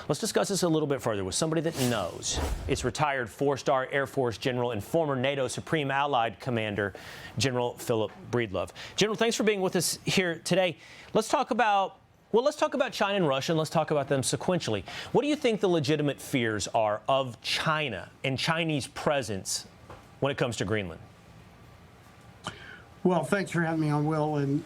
Let's discuss this a little bit further with somebody that knows. It's retired four-star Air Force general and former NATO Supreme Allied Commander, General Philip Breedlove. General, thanks for being with us here today. Let's talk about China and Russia, and let's talk about them sequentially. What do you think the legitimate fears are of China and Chinese presence when it comes to Greenland? Well, thanks for having me on, Will. And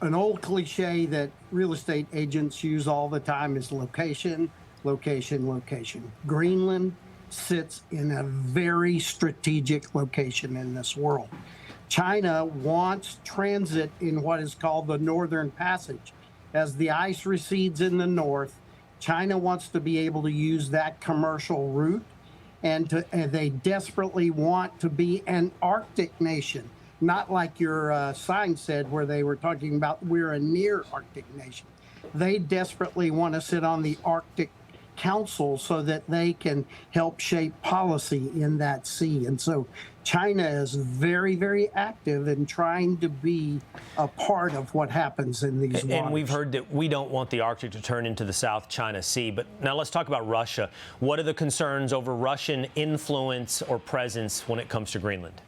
an old cliche that real estate agents use all the time is location, location, location. Greenland sits in a very strategic location in this world. China wants transit in what is called the Northern Passage. As the ice recedes in the north, China wants to be able to use that commercial route, and they desperately want to be an Arctic nation, not like your sign said where they were talking about we're a near Arctic nation. They desperately want to sit on the Arctic Council so that they can help shape policy in that sea. And so China is very, very active in trying to be a part of what happens in these waters. And we've heard that we don't want the Arctic to turn into the South China Sea. But now let's talk about Russia. What are the concerns over Russian influence or presence when it comes to Greenland?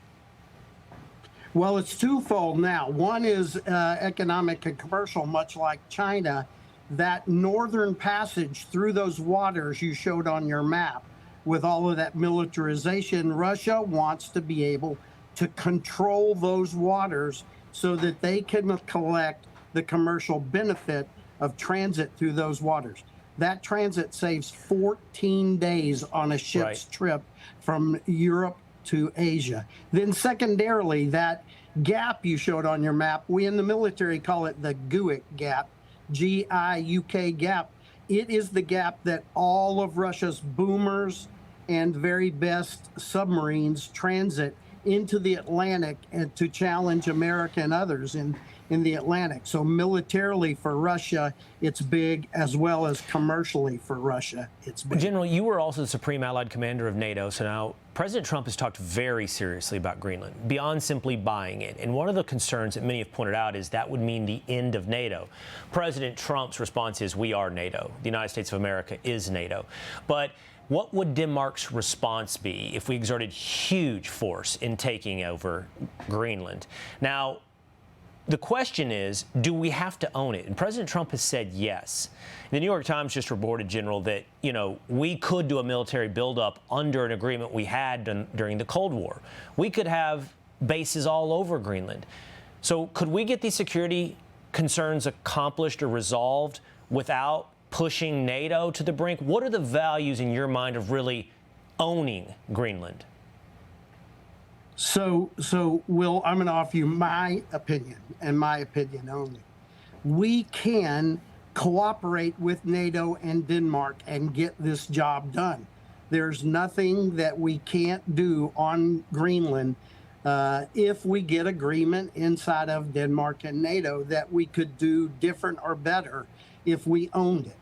Well, it's twofold now. One is economic and commercial, much like China. That northern passage through those waters you showed on your map, with all of that militarization, Russia wants to be able to control those waters so that they can collect the commercial benefit of transit through those waters. That transit saves 14 days on a ship's trip from Europe to Asia. Then secondarily, that gap you showed on your map, we in the military call it the GUK gap, GIUK gap. It is the gap that all of Russia's boomers and very best submarines transit into the Atlantic and to challenge America and others in the Atlantic. So militarily for Russia, it's big, as well as commercially for Russia, it's big. General, you were also the Supreme Allied Commander of NATO, so now President Trump has talked very seriously about Greenland, beyond simply buying it. And one of the concerns that many have pointed out is that would mean the end of NATO. President Trump's response is, we are NATO. The United States of America is NATO. But what would Denmark's response be if we exerted huge force in taking over Greenland? Now, the question is, do we have to own it? And President Trump has said yes. The New York Times just reported, General, that, we could do a military buildup under an agreement we had during the Cold War. We could have bases all over Greenland. So could we get these security concerns accomplished or resolved without pushing NATO to the brink? What are the values in your mind of really owning Greenland? So, Will, I'm going to offer you my opinion, and my opinion only. We can cooperate with NATO and Denmark and get this job done. There's nothing that we can't do on Greenland if we get agreement inside of Denmark and NATO that we could do different or better if we owned it.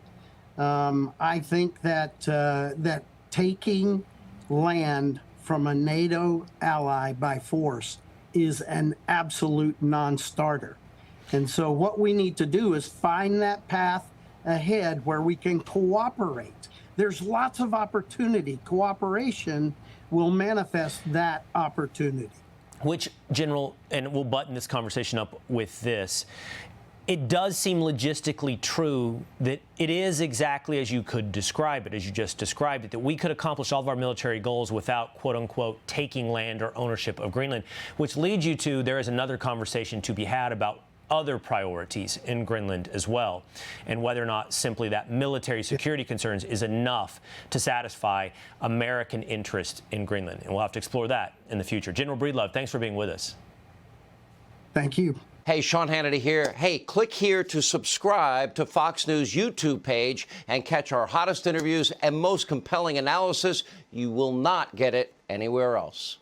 I think that that taking land from a NATO ally by force is an absolute non-starter. And so what we need to do is find that path ahead where we can cooperate. There's lots of opportunity. Cooperation will manifest that opportunity. Which, General, and we'll button this conversation up with this, it does seem logistically true that it is exactly as you could describe it, as you just described it, that we could accomplish all of our military goals without, quote unquote, taking land or ownership of Greenland, which leads you to, there is another conversation to be had about other priorities in Greenland as well, and whether or not simply that military security concerns is enough to satisfy American interest in Greenland. And we'll have to explore that in the future. General Breedlove, thanks for being with us. Thank you. Hey, Sean Hannity here. Hey, click here to subscribe to Fox News YouTube page and catch our hottest interviews and most compelling analysis. You will not get it anywhere else.